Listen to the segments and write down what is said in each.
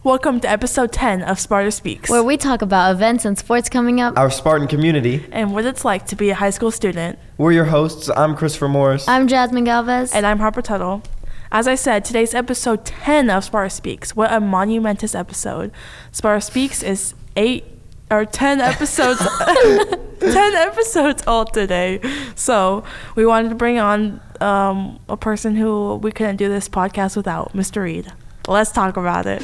Welcome to episode 10 of Sparta Speaks, where we talk about events and sports coming up, our Spartan community, and what it's like to be a high school student. We're your hosts. I'm Christopher Morris. I'm Jazmin Galvez. And I'm Harper Tuttle. As I said, today's episode 10 of Sparta Speaks. What a monumentous episode. Sparta Speaks is 10 episodes 10 episodes old today. So we wanted to bring on a person who we couldn't do this podcast without, Mr. Reed. Let's talk about it.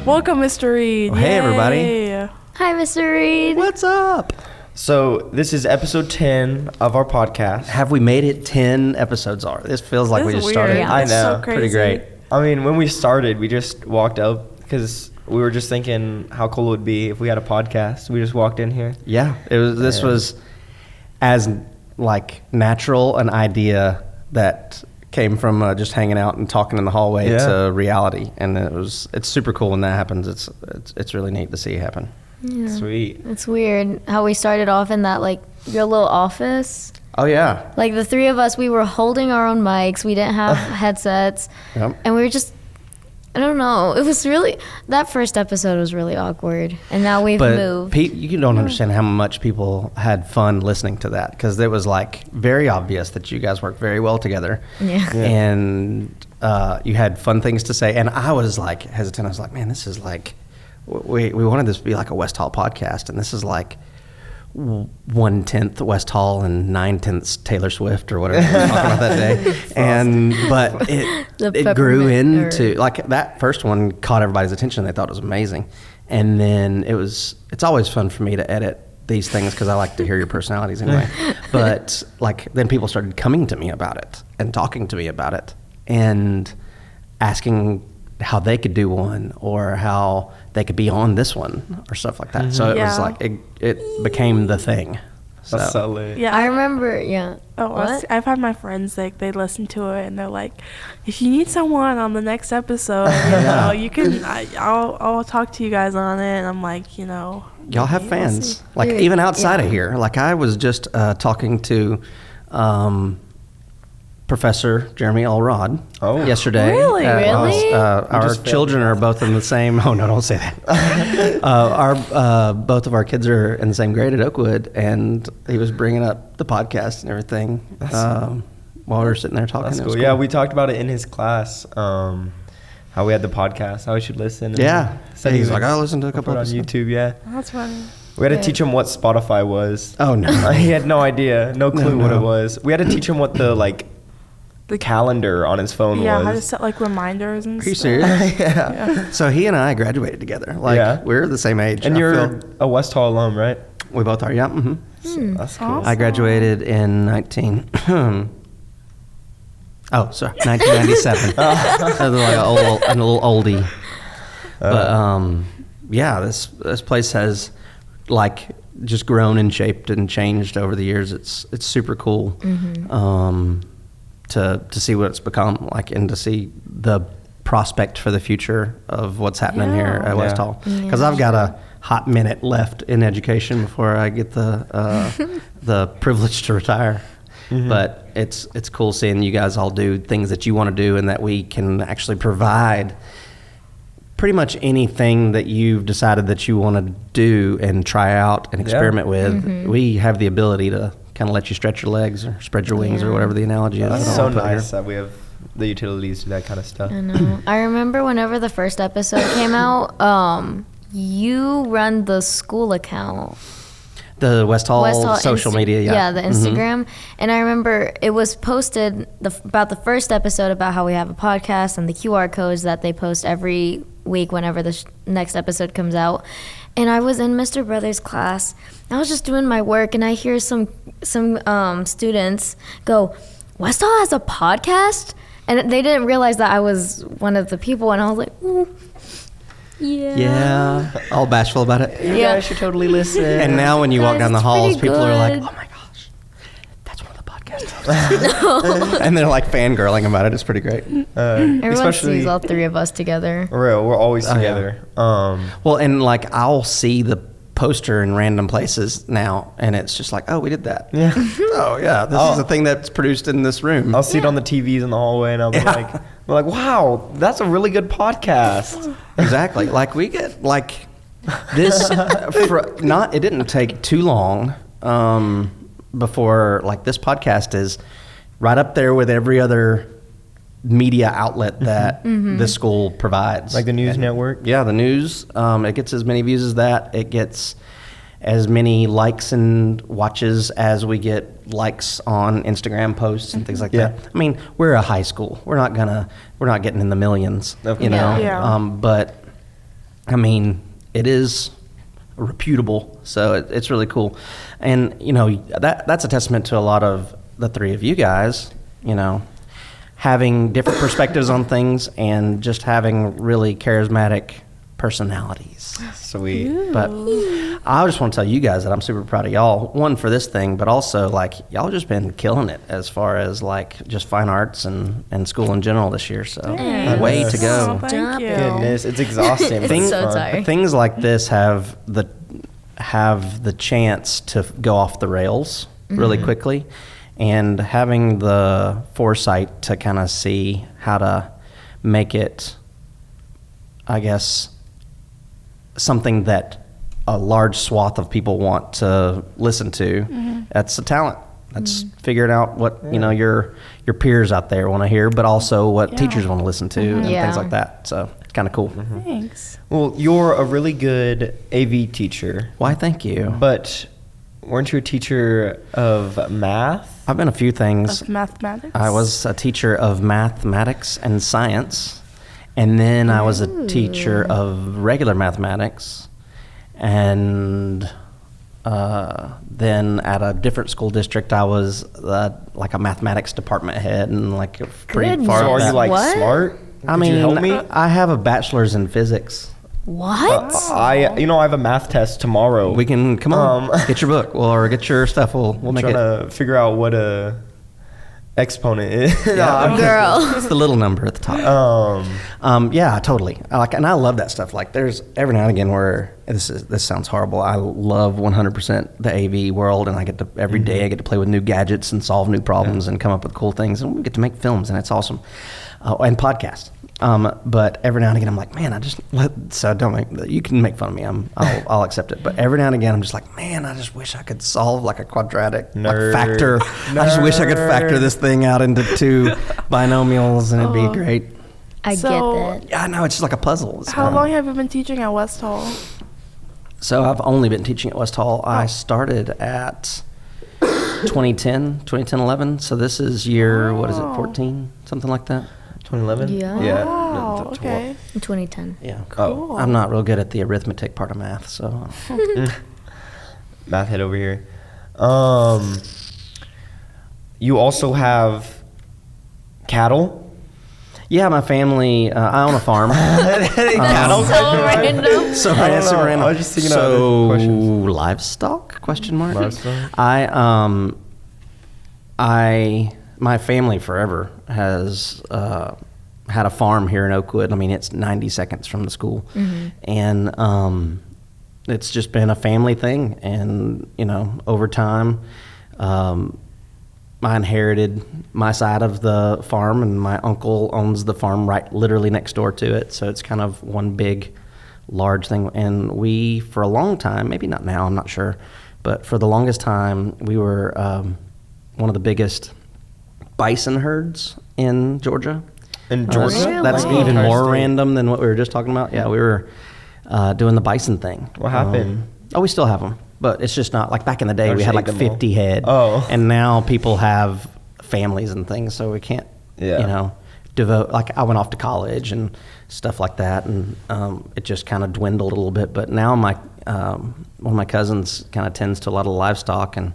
Welcome, Mr. Reed. Hey, everybody. Hi, Mr. Reed. What's up? So this is episode 10 of our podcast. Have we made it 10 episodes already? This feels like we just started. Yeah. I It's know. so crazy. Pretty great. I mean, when we started, we just walked up because we were just thinking how cool it would be if we had a podcast. We just walked in here. Yeah, it was. This was as like natural an idea that came from just hanging out and talking in the hallway to reality, and it's super cool when that happens. It's really neat to see it happen. Yeah. Sweet. It's weird how we started off in that, like, your little office. Oh yeah. Like, the three of us, we were holding our own mics. We didn't have headsets. Yep. And we were just, I don't know. It was really, that first episode was really awkward. And now we've moved. Pete, you don't understand how much people had fun listening to that, because it was like very obvious that you guys work very well together. Yeah. And you had fun things to say. And I was like hesitant. I was like, man, this is like, we wanted this to be like a West Hall podcast, and this is like 1/10 West Hall and 9/10 Taylor Swift or whatever we were talking about that day. But it grew into, like, that first one caught everybody's attention. They thought it was amazing. And then it's always fun for me to edit these things because I like to hear your personalities anyway. But like, then people started coming to me about it and talking to me about it and asking how they could do one or how they could be on this one or stuff like that. Mm-hmm. So it was like, it became the thing. That's so lit. Yeah, I remember, I've had my friends, like, they listen to it and they're like, if you need someone on the next episode, you can, I'll talk to you guys on it. And I'm like, y'all have fans, we'll like, even outside of here. Like, I was just talking to Professor Jeremy Elrod yesterday. Really? Our children are both in the same. Oh no, don't say that. Both of our kids are in the same grade at Oakwood, and he was bringing up the podcast and everything while we were sitting there talking. That's cool. Yeah, we talked about it in his class. How we had the podcast, how we should listen. Yeah, so he's like, I listened to a couple on YouTube. Yeah, that's funny. We had to teach him what Spotify was. Oh no, he had no idea, no clue what it was. We had to teach him what the calendar on his phone was. Yeah, how to set, like, reminders and stuff. Are you serious? Yeah. So he and I graduated together. Like, we're the same age. And you're a West Hall alum, right? We both are, yeah. Mm-hmm. So that's cool. Awesome. I graduated in 1997. Like a little oldie. But yeah, this place has, like, just grown and shaped and changed over the years. It's super cool. Mm-hmm. To see what it's become like, and to see the prospect for the future of what's happening here at West Hall. Because I've got a hot minute left in education before I get the privilege to retire. Mm-hmm. But it's cool seeing you guys all do things that you want to do, and that we can actually provide pretty much anything that you've decided that you want to do and try out and experiment with. Mm-hmm. We have the ability to kind of let you stretch your legs or spread your wings or whatever the analogy is. That's so nice that we have the utilities to do that kind of stuff. I know. I remember whenever the first episode came out, you run the school account. The West Hall social media, Yeah, the Instagram. Mm-hmm. And I remember it was posted about the first episode about how we have a podcast and the QR codes that they post every week whenever the next episode comes out. And I was in Mr. Brothers' class. I was just doing my work, and I hear some students go, West Hall has a podcast? And they didn't realize that I was one of the people, and I was like, ooh. Yeah. All bashful about it. You Yeah. guys should totally listen. And now when you walk Guys, down the it's halls, pretty people are like, good. oh my gosh, that's one of the podcasts. And they're like fangirling about it. It's pretty great. Everyone especially sees all three of us together. real, we're always Oh, yeah. together. Well, and like I'll see the poster in random places now, and it's just like, oh, we did that. Yeah. Oh yeah, this is a thing that's produced in this room. I'll see it on the TVs in the hallway, and I'll be like, wow, that's a really good podcast. Exactly. Like we get like this. It didn't take too long before like this podcast is right up there with every other media outlet that this school provides. Like the news network? Yeah, the news. It gets as many views as that. It gets as many likes and watches as we get likes on Instagram posts and things like Yeah. that. I mean, we're a high school. We're not getting in the millions, Of you know. course. Yeah. But I mean, it is reputable, so it's really cool. And you know, that's a testament to a lot of the three of you guys, you know, having different perspectives on things and just having really charismatic personalities. Sweet. But I just want to tell you guys that I'm super proud of y'all. One, for this thing, but also like y'all just been killing it as far as like just fine arts and school in general this year. So way to Oh, go. thank Job. you. Goodness, it's exhausting. but It's so fun. tiring. Things like this have the chance to go off the rails really quickly, and having the foresight to kind of see how to make it, I guess, something that a large swath of people want to listen to. That's a talent. That's figuring out what you know your peers out there want to hear, but also what Yeah. teachers want to listen to and Yeah. things like that. So it's kind of cool. Thanks. Well, you're a really good AV teacher, Why? Thank you. but weren't you a teacher of math? I've been a few things. Of mathematics. I was a teacher of mathematics and science, and then I was a teacher of regular mathematics, and then at a different school district, I was like a mathematics department head, and like pretty Goodness. far. So are you back. like What? smart? I Could mean, you help me? I have a bachelor's in physics. What? I have a math test tomorrow. We can come on, get your book, or get your stuff. We'll make trying it. to figure out what a exponent is. Yeah. Girl. It's the little number at the top. Yeah, totally. And I love that stuff. Like, there's every now and again where this sounds horrible. I love 100% the AV world, and I get to every day I get to play with new gadgets and solve new problems and come up with cool things, and we get to make films, and it's awesome. And podcasts. But every now and again, I'm like, man, you can make fun of me. I'll accept it. But every now and again, I'm just like, man, I just wish I could solve like a quadratic Nerd. factor. I just wish I could factor this thing out into two binomials, and it'd be great. I So- get that. Yeah, I know, it's just like a puzzle. It's How fun. long have you been teaching at West Hall? So I've only been teaching at West Hall. I started at 2010, 11. So this is year, what is it, 14? Something like that. 2011? Yeah. Yeah. Wow, okay. In 2010. Yeah. Oh, I'm not real good at the arithmetic part of math, so. math head over here. You also have cattle. Yeah, my family, I own a farm. Cattle? So random. So I don't that's super know. random. I was just thinking of so questions. livestock? Question mark. Livestock? My family forever has had a farm here in Oakwood. I mean, it's 90 seconds from the school, and it's just been a family thing. And you know, over time, I inherited my side of the farm, and my uncle owns the farm literally next door to it. So it's kind of one big, large thing. And we, for a long time, maybe not now, I'm not sure, but for the longest time, we were one of the biggest bison herds in Georgia. In Georgia? That's Really? even Entire more state. random than what we were just talking about. Yeah, we were doing the bison thing. What happened? We still have them, but it's just not like back in the day. Or We just had ate like them all? 50 head. Oh. And now people have families and things, so we can't, Yeah. devote. Like I went off to college and stuff like that, and it just kind of dwindled a little bit. But now one of my cousins kind of tends to a lot of livestock, and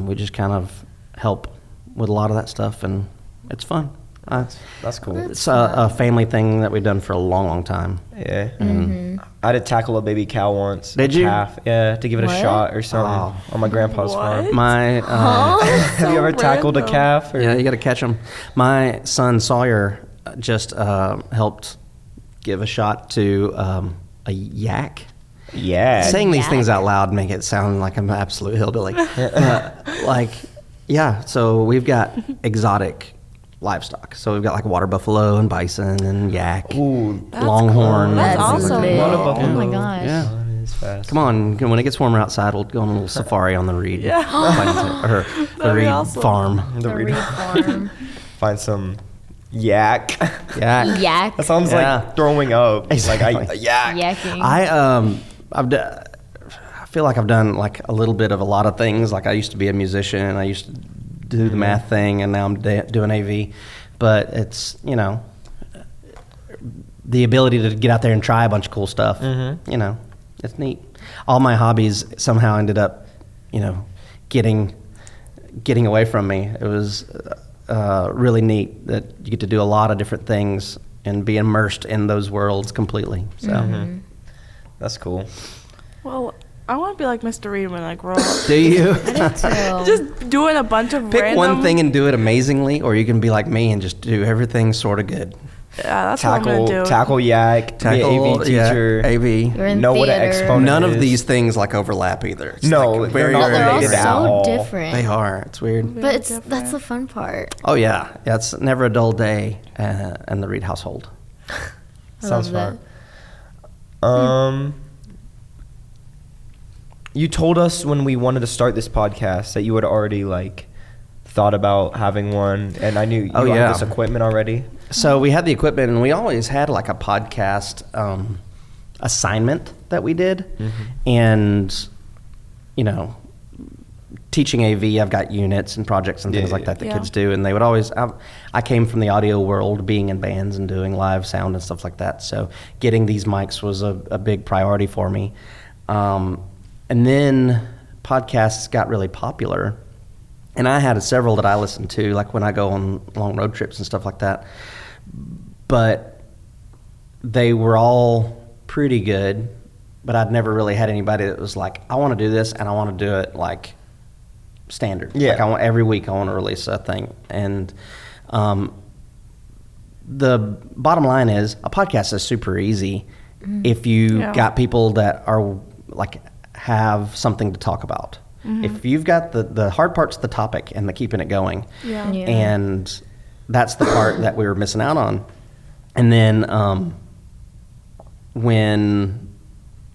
we just kind of help with a lot of that stuff, and it's fun. That's cool. It's a family thing that we've done for a long, long time. Yeah. Mm-hmm. I had to tackle a baby cow once. Did a you? calf, yeah, to give it a What? shot or something on my grandpa's farm. My Have you ever tackled a random. calf? Or? yeah, you got to catch them. My son Sawyer just helped give a shot to a yak. Yeah. Saying these yak? things out loud make it sound like I'm an absolute hillbilly. So we've got exotic livestock. So we've got like water buffalo and bison and yak, Ooh. longhorn. That's That's awesome. big. Water Oh buffalo. my gosh. Yeah. That is fast. Come on, when it gets warmer outside, we'll go on a little safari on the Reed. Yeah. Or the That'd be Reed awesome. farm. The The Reed- Reed farm. Find some yak. Yeah. Yak. That sounds Yeah. like throwing up. Exactly. Like yak. Yakking. I feel like I've done like a little bit of a lot of things. Like I used to be a musician and I used to do the math thing, and now I'm doing AV. But it's, the ability to get out there and try a bunch of cool stuff. Mhm. It's neat. All my hobbies somehow ended up, getting away from me. It was really neat that you get to do a lot of different things and be immersed in those worlds completely. So. Mm-hmm. That's cool. Well, I want to be like Mr. Reed when I grow up. Do you? I did too. Just doing a bunch of Pick random... one thing and do it amazingly, or you can be like me and just do everything sort of good. Yeah, that's what I'm going to do. Tackle yak. Be an AV teacher. AV. You're in Know what an theater. exponent None of is. these things like overlap either. It's No, like they're not They're all related at all. so different. They are. It's weird. Very But that's different. the fun part. Oh yeah, it's never a dull day in the Reed household. I Sounds love fun. You told us when we wanted to start this podcast that you had already thought about having one, and I knew you Oh, had yeah. this equipment already. So we had the equipment, and we always had like a podcast assignment that we did, and teaching AV, I've got units and projects and things Yeah, like that yeah. kids do, and they would always. I came from the audio world, being in bands and doing live sound and stuff like that. So getting these mics was a big priority for me, and then podcasts got really popular, and I had several that I listened to, like when I go on long road trips and stuff like that. But they were all pretty good, but I'd never really had anybody that was like, I want to do this and I want to do it like standard. Yeah. Like every week I want to release a thing. And the bottom line is a podcast is super easy if you Yeah. got people that are like have something to talk about. If you've got the hard part's the topic and the keeping it going. Yeah. Yeah. And that's the part that we were missing out on. And then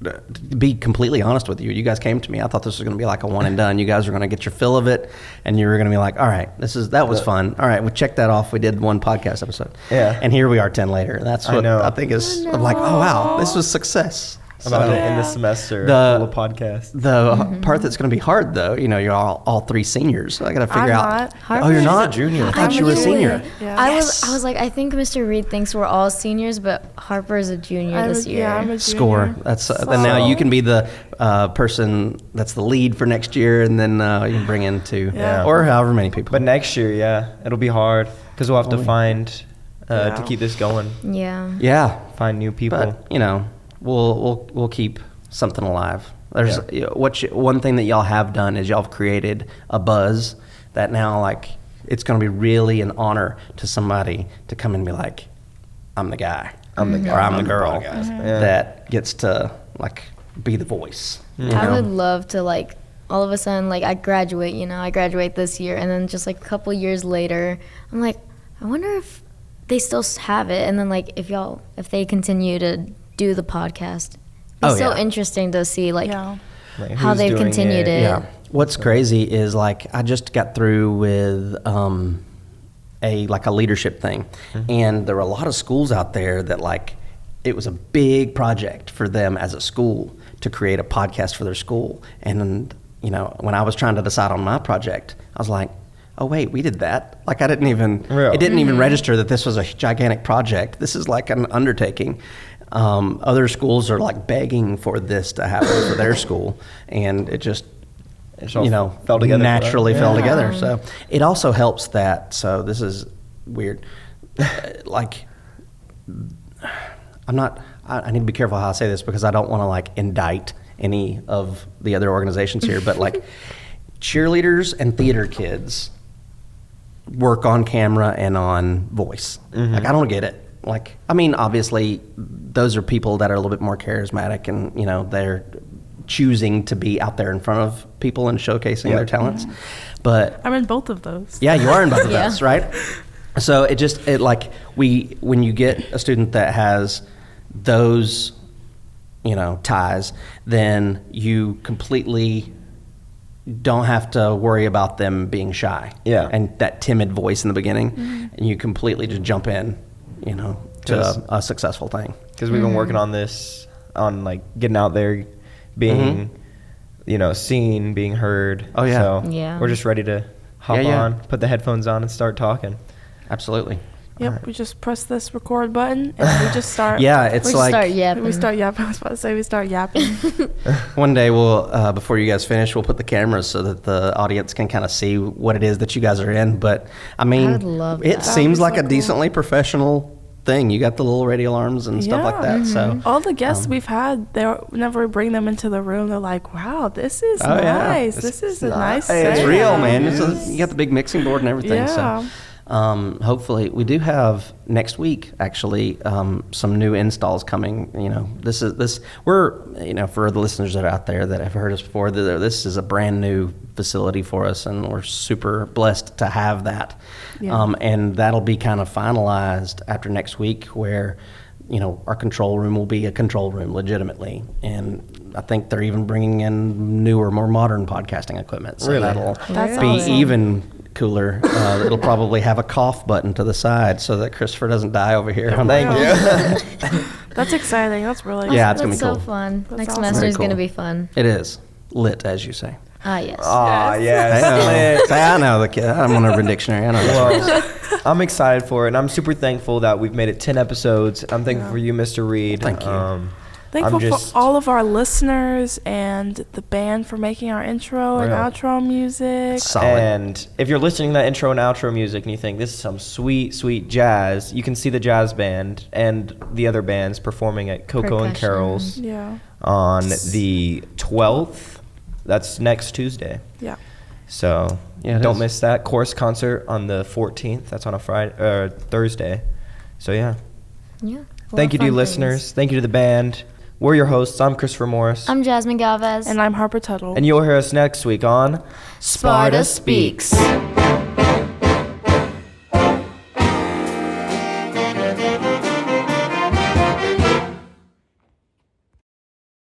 to be completely honest with you, you guys came to me. I thought this was going to be like a one and done. You guys were going to get your fill of it, and you were going to be like, all right, that was fun. All right, we'll check that off. We did one podcast episode. Yeah. And here we are 10 later. That's I what know. I think is, I'm like, oh, wow, this was success. About So- to end the semester The- full of podcasts. The part that's going to be hard, though, you're all three seniors. So I got to figure I'm out. not. Oh, you're Harper's not a junior. I thought I'm you were a a senior. junior. Yeah. I was like, I think Mr. Reed thinks we're all seniors, but Harper's a junior this year. Yeah, I'm a junior. Score. That's then now you can be the person that's the lead for next year, and then you can bring in two Yeah. or however many people. But next year, yeah, it'll be hard because we'll have to Oh, yeah. find to Yeah. keep this going. Yeah. Yeah, find new people. But we'll keep something alive. There's one thing that y'all have done is y'all have created a buzz that now it's going to be really an honor to somebody to come and be like, I'm the guy. I'm the guy. Or I'm the I'm the girl podcast. Yeah. that gets to be the voice. you I know? would love to all of a sudden I graduate, I graduate this year, and then just a couple years later, I'm like, I wonder if they still have it, and then if they continue to do the podcast. It's Oh, so yeah. interesting to see Yeah. Like, how who's they've doing continued it. Yeah. What's crazy is I just got through with a leadership thing, and there were a lot of schools out there that it was a big project for them as a school to create a podcast for their school. And when I was trying to decide on my project, I was like, oh wait, we did that. I didn't even Real. it didn't even register that this was a gigantic project. This is an undertaking. Other schools are begging for this to happen for their school, and it just all fell together for naturally them. fell Yeah. together. So it also helps that. So this is weird. like, I need to be careful how I say this because I don't want to like indict any of the other organizations here, but like cheerleaders and theater kids work on camera and on voice. Like, I don't get it. Like, I mean, obviously those are people that are a little bit more charismatic and, you know, they're choosing to be out there in front of people and showcasing their talents. But I'm in both of those. yeah, you are in both of those, right? So when you get a student that has those, you know, ties, then you completely don't have to worry about them being shy. Yeah. And that timid voice in the beginning, and you completely just jump in, you know, to a successful thing. Because we've been working on this, on like getting out there, being, you know, seen, being heard. Oh, yeah. So we're just ready to hop on, put the headphones on, and start talking. Absolutely. Yep, right. We just press this record button and we just start. Start yapping. We start yapping. I was about to say we start yapping. One day we'll, before you guys finish, we'll put the cameras so that the audience can kind of see what it is that you guys are in. But I mean, I'd love it that. seems like a decently professional thing. You got the little radio alarms and stuff like that. So all the guests we've had, whenever we bring them into the room, they're like, "Wow, this is nice. This is a nice. Hey, it's real, man. You got the big mixing board and everything." Yeah. So. Hopefully we do have next week actually some new installs coming. You know, we're, you know, for the listeners that are out there that have heard us before, this is a brand new facility for us, and we're super blessed to have that. And that'll be kind of finalized after next week, where, you know, our control room will be a control room legitimately, and I think they're even bringing in newer, more modern podcasting equipment. So that'll be even cooler. It'll probably have a cough button to the side so that Christopher doesn't die over here. Thank you. That's exciting. That's really it's gonna be cool. So fun. That's Next awesome. semester is Very gonna cool. be fun. It is lit, as you say. Yes. Yes. I know the kid. I'm on Urban Dictionary. I know this word. I'm excited for it, and I'm super thankful that we've made it 10 episodes. I'm thankful for you, Mr. Reed. Thank you. Thankful for all of our listeners and the band for making our intro and outro music. Solid. And if you're listening to that intro and outro music and you think this is some sweet, sweet jazz, you can see the jazz band and the other bands performing at Coco and Carol's on the 12th. That's next Tuesday. Yeah. So don't miss that. Chorus concert on the 14th. That's on a Thursday. So yeah. Thank you to you listeners. Thank you to the band. We're your hosts. I'm Christopher Morris. I'm Jazmin Galvez. And I'm Harper Tuttle. And you'll hear us next week on Sparta Speaks.